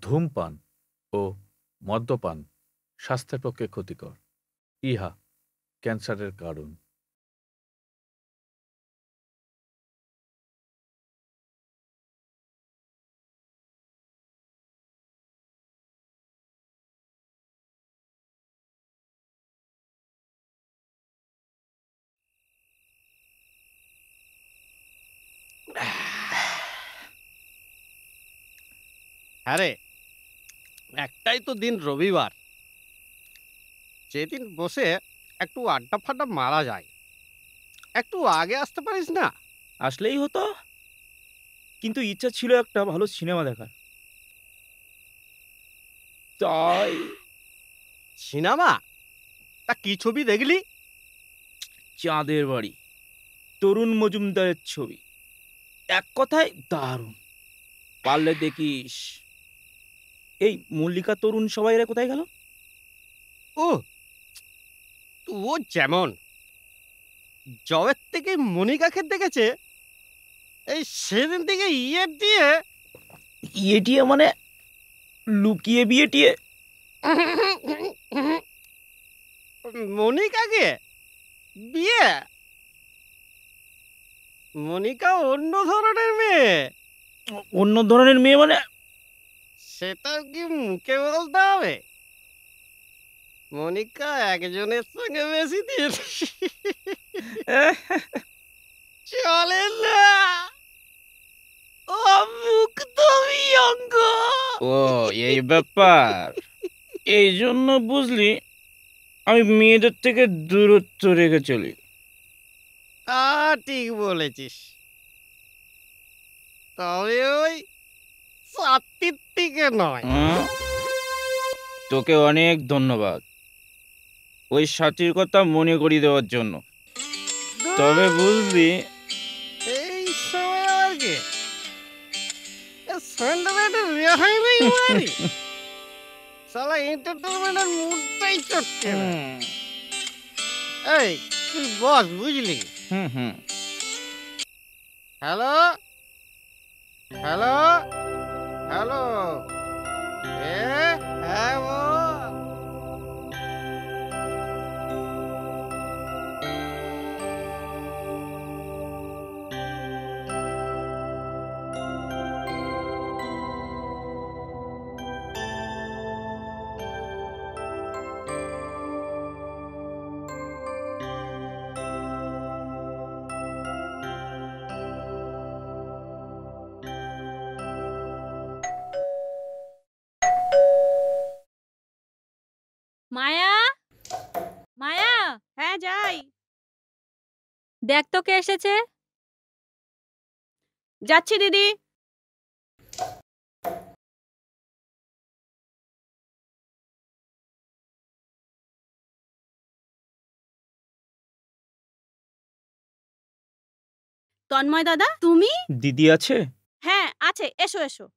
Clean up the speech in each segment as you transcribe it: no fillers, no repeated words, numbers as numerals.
ধূমপান ও মদ্যপান স্বাস্থ্যের পক্ষে ক্ষতিকর। ইহা ক্যান্সারের কারণ। হ্যাঁ রে, একটাই তো দিন রবিবার, যেদিন বসে একটু আড্ডা ফাড্ডা মারা যায়। একটু আগে আসতে পারিস না? আসলেই হতো, কিন্তু ইচ্ছা ছিল একটা ভালো সিনেমা দেখার। তাই সিনেমা? তা কি ছবি দেখলি? চাঁদের বাড়ি, তরুণ মজুমদারের ছবি। এক কথায় দারুণ, পারলে দেখিস। এই মল্লিকা তরুণ সবাই এরা কোথায় গেল? ও ও যেমন জবের থেকে মনিকাকে দেখেছে, এই সেদিন থেকে দিয়ে ইয়ে মানে লুকিয়ে বিয়ে টিয়ে? মনিকাকে বিয়ে? মনিকা অন্য ধরনের মেয়ে। অন্য ধরনের মেয়ে মানে? সেটা কি মুখে বলতে হবে? মনিকা একজনের সঙ্গে বেশি দিন চলে না। ও মুক্ত বিয়ঙ্গ। ও এই ব্যাপার। এই জন্য বুঝলি আমি মেয়েদের থেকে দূরত্ব রেখে চলি। ঠিক বলেছিস, তবে ওই সাতির দিকে নয়। তোকে অনেক ধন্যবাদ ওই সাথীর কথা মনে করিয়ে দেওয়ার জন্য। তবে বুঝলি, এই সময় আর কি সন্ধ্যাবেলা রেহাই নেই মারি। শালা এন্টারটেনমেন্টের মুডটাই চটকে না। এই তুই বস, বুঝলি? হ্যালো হ্যালো হ্যালো, হ্যাঁ বল। মায়া, মায়া, হ্যাঁ যাই। দেখ তো কে এসেছে। যাচ্ছি দিদি। তন্ময় দাদা, তুমি? দিদি আছে? হ্যাঁ আছে, এসো এসো।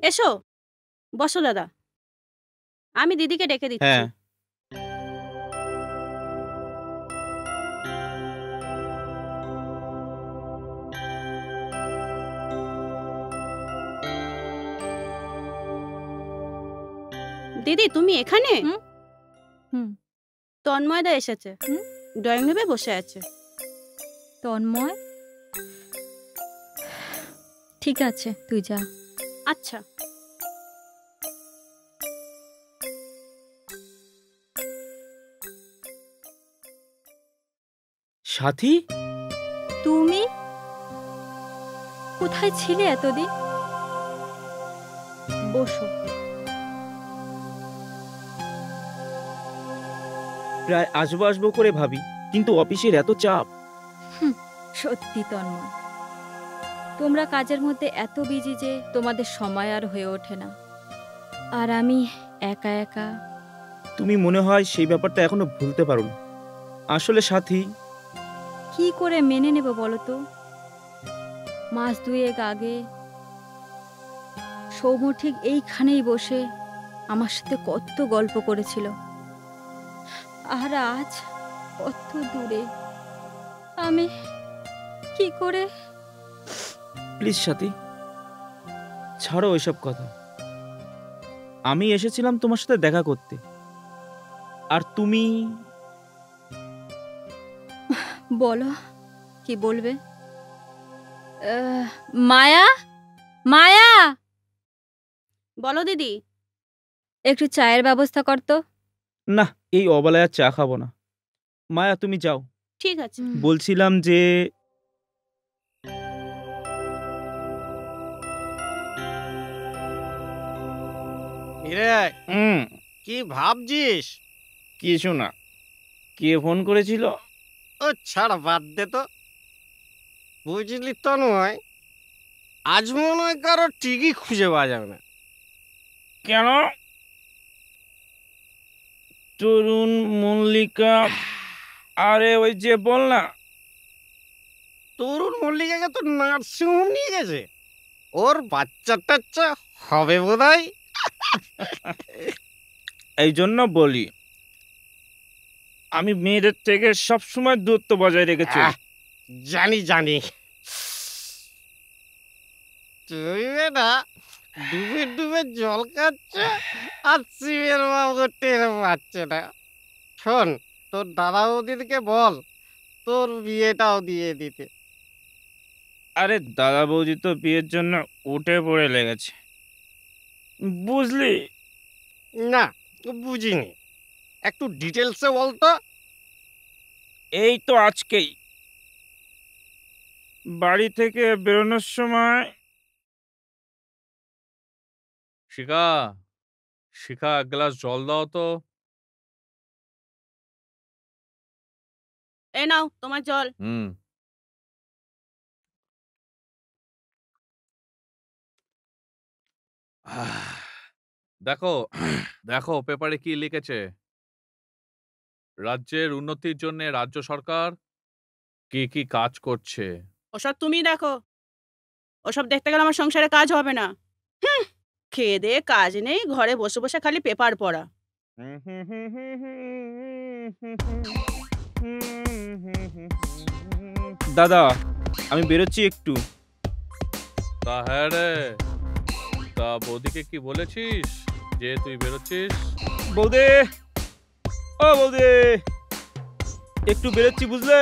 এসো, বসো দাদা, আমি দিদিকে ডেকে দিচ্ছি। হ্যাঁ। দিদি তুমি এখানে? হুম। তন্ময়দা এসেছে, ড্রয়িং রুমে বসে আছে। তন্ময়? ঠিক আছে, তুই যা। আচ্ছা। সাথী, তুমি কোথায় ছিলে এতদিন? বসো। প্রায় আসবো আসবো করে ভাবি, কিন্তু অফিসের এত চাপ। সত্যি তন্ময়, তোমরা কাজের মধ্যে এত বিজি যে তোমাদের সময় আর হয়ে ওঠে না। আর আমি একা একা। তুমি মনে হয় সেই ব্যাপারটা এখনো ভুলতে পারো না। আসলে সাথী, কি করে মেনে নেব বলো তো? মাস দুয়েক আগে সৌম্য ঠিক এইখানেই বসে আমার সাথে কত গল্প করেছিল, আর আজ কত দূরে। আমি কি করে? প্লিজ সাথী, ছাড়ো ওইসব কথা। আমি এসেছিলাম তোমার সাথে দেখা করতে, আর তুমি বলো, কি বলবে? মায়া, মায়া, বলো দিদি। একটু চায়ের ব্যবস্থা করতো। না, এই অবেলায় আর চা খাবো না। মায়া তুমি যাও। ঠিক আছে। বলছিলাম যে রে, হুম, কি ভাবছিস? কিছু না। কে ফোন করেছিল? ও ছাড়, বাদ দে তো। বুঝলি তো নয়, আজ মনে হয় কারো টিকি খুঁজে পাওয়া যাবে না। কেন? তরুণ, মল্লিকা, আরে ওই যে বল না। তরুণ মল্লিকাকে তো নার্সিংহোম নিয়ে গেছে। ওর বাচ্চা টাচ্চা হবে বোধহয়। এই জন্য বলি, আমি মেয়েদের থেকে সবসময় দূরত্ব বজায় রেখেছি। জানি জানি, তুই না ডুবে ডুবে জল খাচ্ছে আর শিবের বাবু টের পাচ্ছে না। শোন, তোর দাদা বৌদিকে বল তোর বিয়েটাও দিয়ে দিতে। আরে দাদা বৌদি তো বিয়ের জন্য উঠে পড়ে লেগেছে, বুঝলি? না, বুঝিনি, একটু ডিটেলসে বলতো। এই তো আজকেই বাড়ি থেকে বেরোনোর সময়। শিখা, শিখা, এক গ্লাস জল দাও তো। এই নাও তোমার জল। হুম। দেখো, দেখো পেপারে কি লিখেছে। রাজ্যের উন্নতির জন্য রাজ্য সরকার কি কি কাজ করছে। ওসব তুমি দেখো। ওসব দেখতে গেলে আমার সংসারে কাজ হবে না। হুম, খেয়ে দিয়ে কাজ নেই, ঘরে বসে বসে খালি পেপার পড়া। দাদা, আমি বেরোচ্ছি একটু। তা হ্যাঁ রে, তা বৌদিকে কি বলেছিস যে তুই বেরোচ্ছিস? বৌদি, ও বৌদি, একটু বেরোচ্ছি বুঝলে।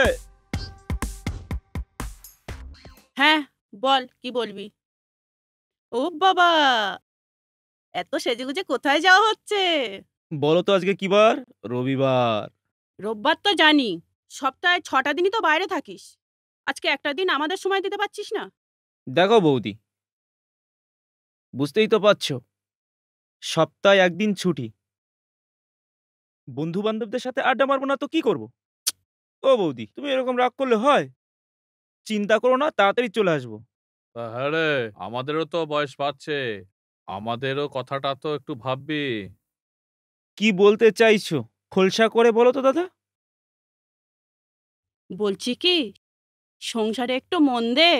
হ্যাঁ, বল কি বলবি। ও বাবা, এত সেজেগুজে কোথায় যাওয়া হচ্ছে? বলো তো আজকে কি বার? রবিবার। রোববার তো জানি, সপ্তাহে ৬টা দিনই তো বাইরে থাকিস। আজকে একটা দিন আমাদের সময় দিতে পারছিস না? দেখো বৌদি, বুঝতেই তো পারছো, সপ্তাহে একদিন ছুটি। বন্ধু বান্ধবদের সাথে আড্ডা মারবো না তো কি করব? ও বৌদি, তুমি এরকম রাগ করলে হয়? চিন্তা করো না, তাড়াতাড়ি চলে আসবো। তা হ্যাঁ রে, আমাদেরও তো বয়স বাড়ছে, আমাদেরও কথাটা তো একটু ভাববি। কি বলতে চাইছো খোলসা করে বলো তো দাদা। বলছি কি, সংসারে একটু মন দে।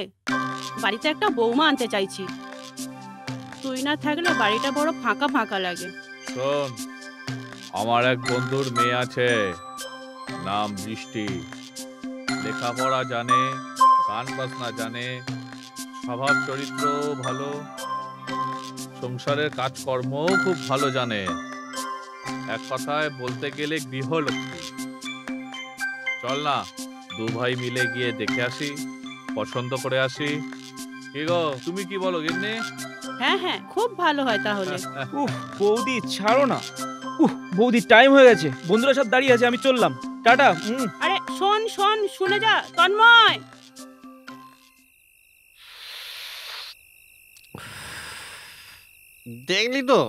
বাড়িতে একটা বৌমা আনতে চাইছি। তুই না থাকলে বাড়িটা বড় ফাঁকা ফাঁকা লাগে। শোন, আমার এক বন্ধুর মেয়ে আছে, নাম বৃষ্টি। লেখাপড়া জানে, গান বাজনা জানে, স্বভাব চরিত্র ভালো, সংসারের কাজকর্মও খুব ভালো জানে। এক কথায় বলতে গেলে গৃহলক্ষ্মী। চল না, দু ভাই মিলে গিয়ে দেখে আসি, পছন্দ করে আসি। কি গো, তুমি কি বলো গিন্নি? হ্যাঁ হ্যাঁ, খুব ভালো হয় তাহলে। উফ বৌদি, ছাড়ো না। বৌদি, টাইম হয়ে গেছে, বন্ধুরা সব দাঁড়িয়ে আছে, আমি চললাম, টাটা। আরে শোন শোন, শুনে যা তন্ময়। দেখলি তো,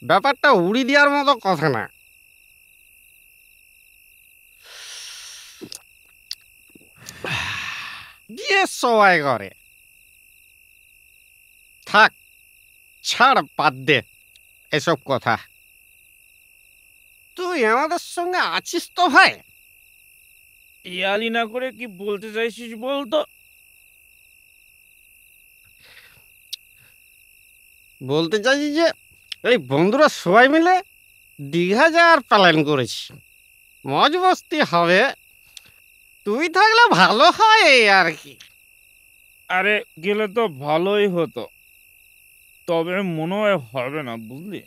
ব্যাপারটা উড়ি দেওয়ার মতো কথা না। দিয়ে সবাই করে থাক, ছাড়, বাদ দে এসব কথা। তুই আমাদের সঙ্গে আছিস তো ভাই? ইয়ালি না করে কি বলতে চাইছিস বলতো? বলতে চাইছি যে এই বন্ধুরা সবাই মিলে দীঘা যাওয়ার প্ল্যান করেছি। মজ মস্তি হবে, তুই থাকলে ভালো হয় এই আর কি। আরে গেলে তো ভালোই হতো, তবে মনে হয় হবে না, বুঝলি?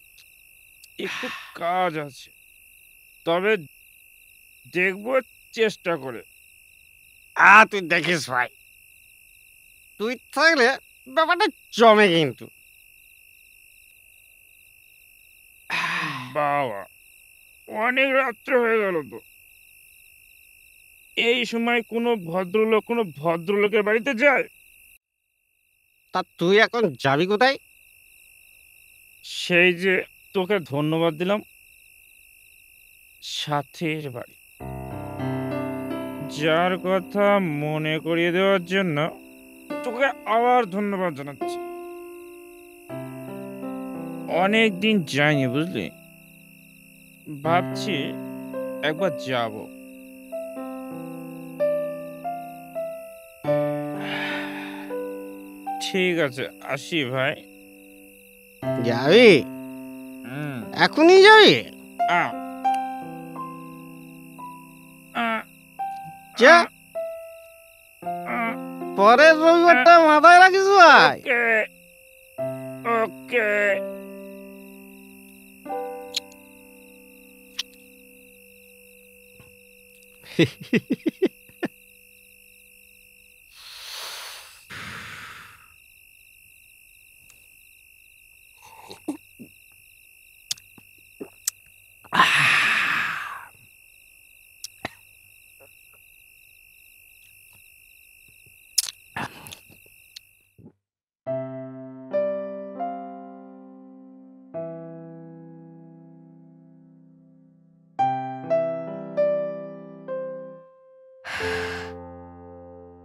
একটু কাজ আছে, তবে দেখবো চেষ্টা করে। তুই দেখিস ভাই, তুই থাকলে ব্যাপারটা জমে কিন্তু। বাবা, অনেক রাত্রে হয়ে গেল তো। এই সময় কোনো ভদ্রলোকের বাড়িতে যায়? তা তুই এখন যাবি কোথায়? সেই যে তোকে ধন্যবাদ দিলাম, সাথীর বাড়ি। যার কথা মনে করিয়ে দেওয়ার জন্য তোকে আবার ধন্যবাদ জানাচ্ছি। অনেক দিন যাইনি, বুঝলি? ভাবছি একবার যাব। ঠিক আছে, আসি ভাই। যাবি? হুম। এখনই যাবি? আ, আ, যা, আ, পরের রবিবারটা মাথায় রাখিস ভাই। ওকে, ওকে।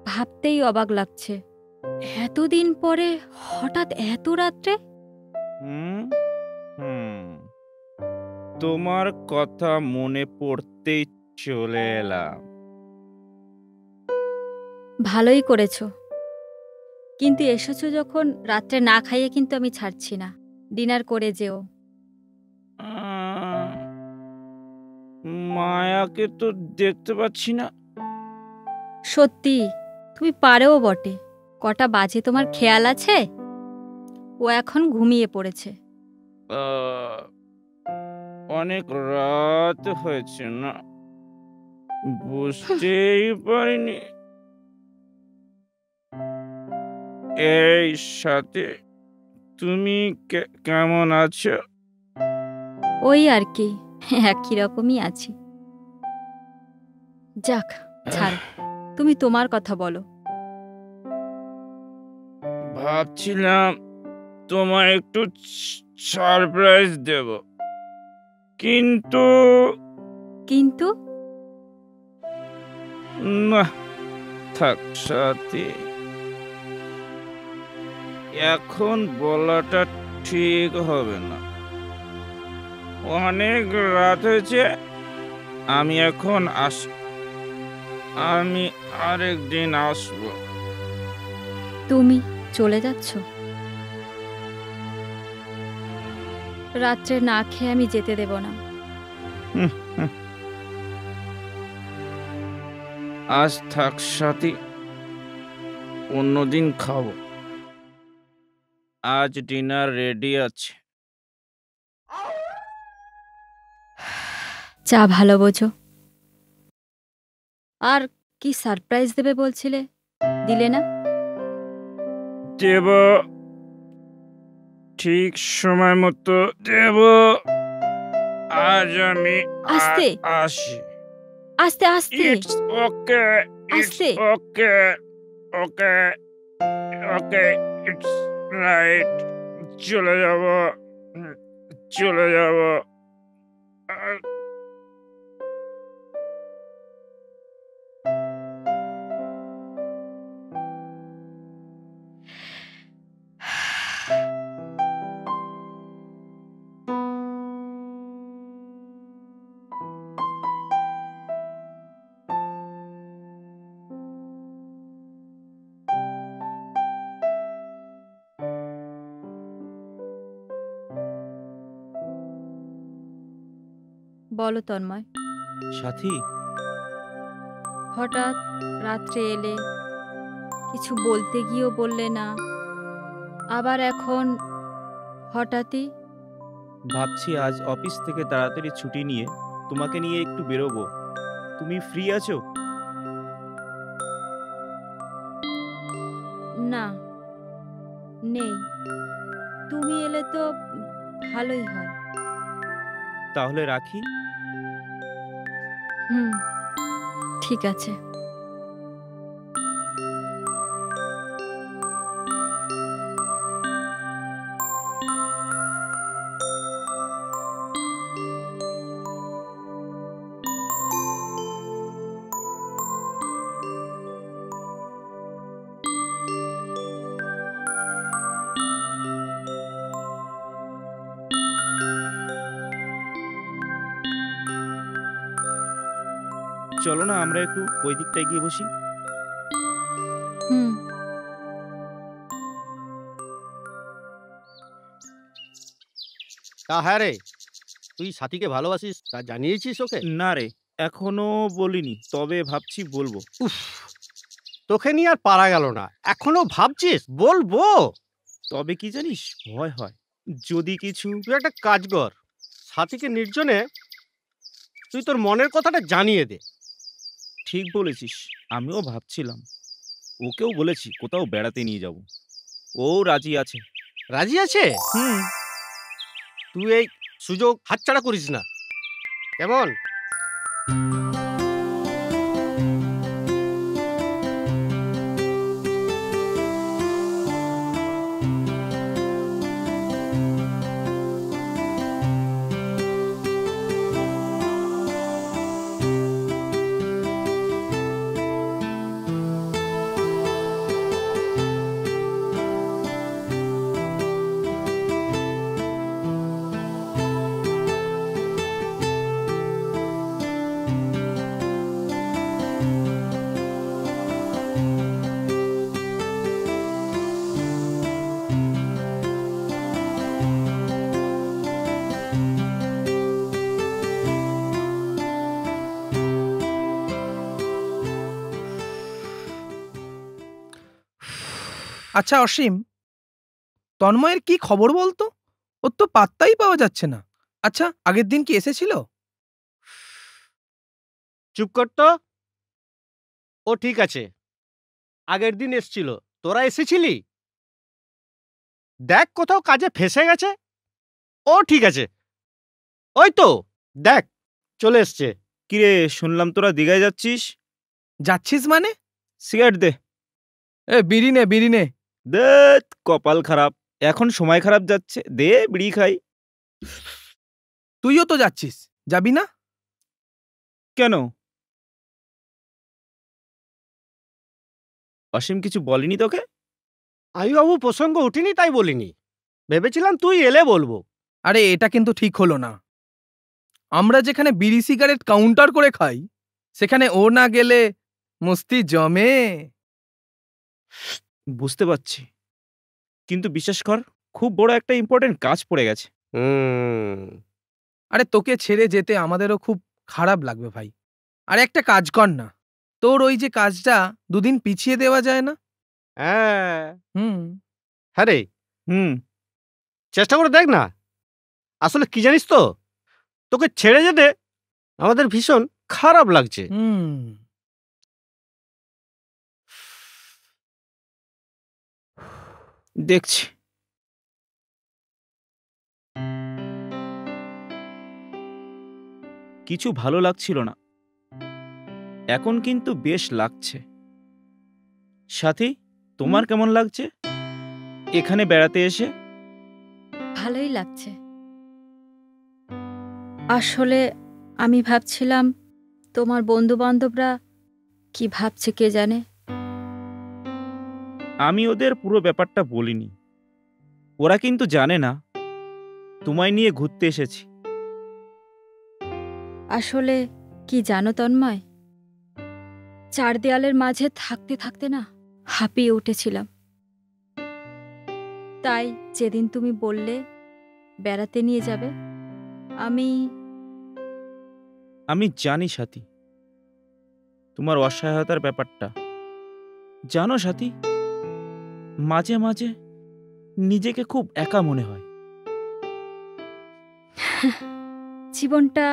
ভাবতেই অবাক লাগছে, এতদিন পরে হঠাৎ এত রাত্রে। হুম হুম তোমার কথা মনে পড়তেই চলে এলাম। ভালোই করেছো, কিন্তু এসেছো যখন রাত্রে না খাইয়ে কিন্তু আমি ছাড়ছি না। ডিনার করে যেও। আহ, মায়াকে তো দেখতে পাচ্ছি না। সত্যি, তুমি পারেও বটে। কটা বাজে তোমার খেয়াল আছে? ও এখন ঘুমিয়ে পড়েছে। আহ, অনেক রাত হয়েছে না, বুঝতেই পারিনি। এই সাথে তুমি কেমন আছো? ওই আর কি, একই রকমই আছি। যাক, ছাড়ো, তুমি তোমার কথা বলো। ভাবছিলাম তোমায় একটু সারপ্রাইজ দেব, কিন্তু কিন্তু না, থাক সাথী, এখন বলাটা ঠিক হবে না। অনেক রাত হয়েছে, আমি এখন আমি আরেকদিন আসবো। তুমি চলে যাচ্ছ? রাত্রে না খেয়ে আমি যেতে দেব না। আজ থাক সাথী, অন্যদিন খাবো। আজ ডিনার রেডি আছে। যা ভালো বোঝো। আর কি সারপ্রাইজ দেবে বলছিলে, দিলে না? দেব, ঠিক সময় মতো দেব। আজ আমি আস্তে আসি। আস্তে আস্তে ইটস ওকে, ইটস আস্তে। ওকে, ওকে, ওকে, ইটস রাইট। চলে যাব, চলে যাব। বলো তন্ময়। সাথী, হঠাৎ রাত্রে এলে, কিছু বলতে গিয়েও বললে না, আবার এখন হঠাৎই। ভাবছি আজ অফিস থেকে তাড়াতাড়ি ছুটি নিয়ে তোমাকে নিয়ে একটু বেরোবো। তুমি ফ্রি আছো? না, নেই। তুমি এলে তো ভালোই হয়। তাহলে রাখি। হুম, ঠিক আছে। চলো না আমরা একটু ওই দিকটায় গিয়ে বসি। হুম। তা হ্যাঁ রে, তুই সাথীকে ভালোবাসিস তা জানিয়েছিস ওকে? না রে, এখনো বলিনি, তবে ভাবছি বলবো। উফ, তোকে নিয়ে আর পারা গেল না, এখনো ভাবছিস বলবো? তবে কি জানিস, ভয় হয় যদি কিছু। তুই একটা কাজ কর, সাথীকে নির্জনে তুই তোর মনের কথাটা জানিয়ে দে। ঠিক বলেছিস, আমিও ভাবছিলাম। ওকেও বলেছি কোথাও বেড়াতে নিয়ে যাব, ও রাজি আছে। রাজি আছে? হুম। তুই এই সুযোগ হাতছাড়া করিস না, কেমন? আচ্ছা অসীম, তন্ময়ের কি খবর বলতো? ওর তো পাত্তাই পাওয়া যাচ্ছে না। আচ্ছা, আগের দিন কি এসেছিল? চুপ কর তো। ও ঠিক আছে, আগের দিন এসছিল, তোরা এসেছিলি? দেখ কোথাও কাজে ফেসে গেছে। ও ঠিক আছে, ওই তো দেখ চলে এসছে। কিরে, শুনলাম তোরা দীঘায় যাচ্ছিস? যাচ্ছিস মানে? সিগারেট দে। এ বিড়ি নে, বিড়ি নে। দেখ কপাল খারাপ, এখন সময় খারাপ যাচ্ছে, দে বিড়ি খাই। তুইও তো যাচ্ছিস, যাবি না? কেন? অসীম কিছু বলিনি তোকে? আমি বাবু প্রসঙ্গ উঠিনি তাই বলিনি, ভেবেছিলাম তুই এলে বলবো। আরে এটা কিন্তু ঠিক হলো না। আমরা যেখানে বিড়ি সিগারেট কাউন্টার করে খাই, সেখানে ও না গেলে মস্তি জমে। বুঝতে পারছি, কিন্তু বিশ্বাস কর, খুব বড় একটা ইম্পর্টেন্ট কাজ পড়ে গেছে। আরে তোকে ছেড়ে যেতে আমাদেরও খুব খারাপ লাগবে ভাই। আরে একটা কাজ কর না, তোর ওই যে কাজটা দুদিন পিছিয়ে দেওয়া যায় না? হ্যাঁ হুম। হ্যাঁ রে, হুম। চেষ্টা করে দেখ না। আসলে কি জানিস তো, তোকে ছেড়ে যেতে আমাদের ভীষণ খারাপ লাগছে। হুম। দেখছি। কিছু ভালো লাগছিল না, এখন কিন্তু বেশ লাগছে। সাথী, তোমার কেমন লাগছে এখানে বেড়াতে এসে? ভালোই লাগছে। আসলে আমি ভাবছিলাম তোমার বন্ধু বান্ধবরা কি ভাবছে কে জানে। আমি ওদের পুরো ব্যাপারটা বলিনি, ওরা কিন্তু জানে না তোমায় নিয়ে ঘুরতে এসেছি। আসলে কি জানো তন্ময়, চার দেয়ালের মাঝে থাকতে থাকতে না হাঁপিয়ে উঠেছিলাম। তাই যেদিন তুমি বললে বেড়াতে নিয়ে যাবে, আমি আমি জানি সাথী, তোমার অসহায়তার ব্যাপারটা। জানো সাথী, মাঝে মাঝে নিজেকে খুব একা মনে হয়। জীবনটা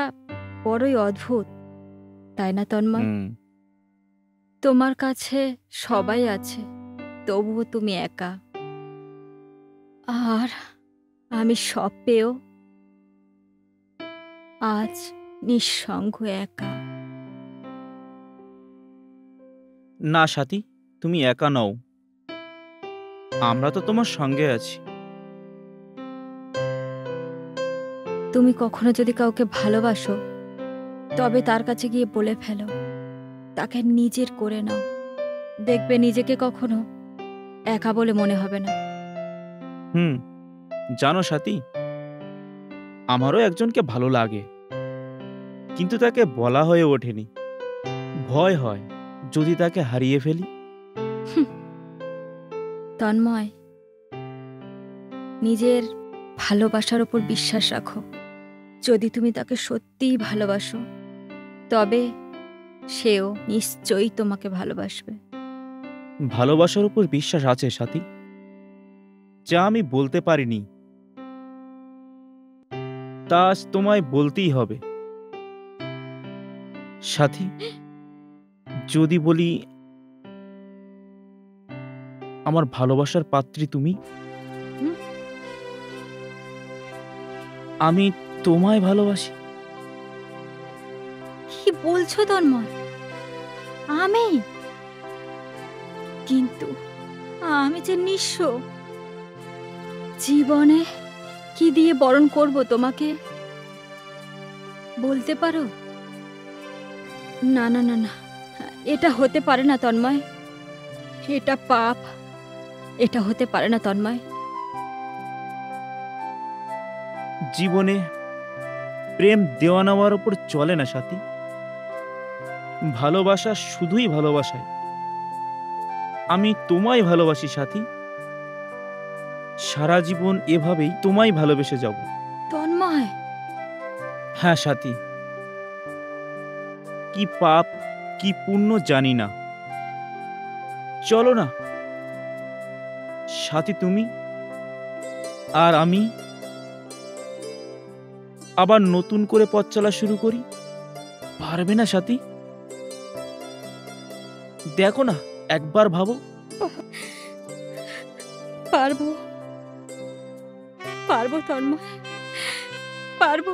বড়ই অদ্ভুত, তাই না তন্ময়? হুম, তোমার কাছে সবাই আছে, তবুও তুমি একা। আর আমি সব পেয়েও আজ নিঃসঙ্গ একা। না সাথী, তুমি একা নও, আমরা তো তোমার সঙ্গে আছি। তুমি কখনো যদি কাউকে ভালোবাসো, তবে তার কাছে গিয়ে বলে ফেলো, তাকে নিজের করে নাও। দেখবে নিজেকে কখনো একা বলে মনে হবে না। হুম, জানো সাথী, আমারও একজনকে ভালো লাগে, কিন্তু তাকে বলা হয়ে ওঠেনি। ভয় হয় যদি তাকে হারিয়ে ফেলি। তন্ময়, নিজের ভালোবাসার উপর বিশ্বাস রাখো। যদি তুমি তাকে সত্যিই ভালোবাসো, তবে সেও নিশ্চয়ই তোমাকে ভালোবাসবে। ভালোবাসার উপর বিশ্বাস আছে সাথী, যা আমি বলতে পারিনি, তা আজ তোমায় বলতেই হবে। সাথী, যদি বলি আমার ভালোবাসার পাত্রী তুমি, হুম? আমি তোমায় ভালোবাসি। কি বলছো তন্ময়? আমি? কিন্তু আমি যে নিঃস্ব, জীবনে কি দিয়ে বরণ করব তোমাকে? বলতে পারো? না না না না, এটা হতে পারে না তন্ময়, এটা পাপ, এটা হতে পারে না তন্ময়। জীবনে প্রেম দেওয়া নেওয়ার উপর চলে না সাথী, ভালোবাসা শুধুই ভালোবাসায়। আমি তোমায় ভালোবাসি সাথী, সারা জীবন এভাবেই তোমায় ভালোবেসে যাব। তন্ময়, হ্যাঁ সাথী, কি পাপ কি পুণ্য জানি না, চলো না সাথী, তুমি আর আমি আবার নতুন করে পথ চলা শুরু করি। পারবে না সাথী? দেখো না, একবার ভাবো। পারবো, পারবো তন্ময়, পারবো।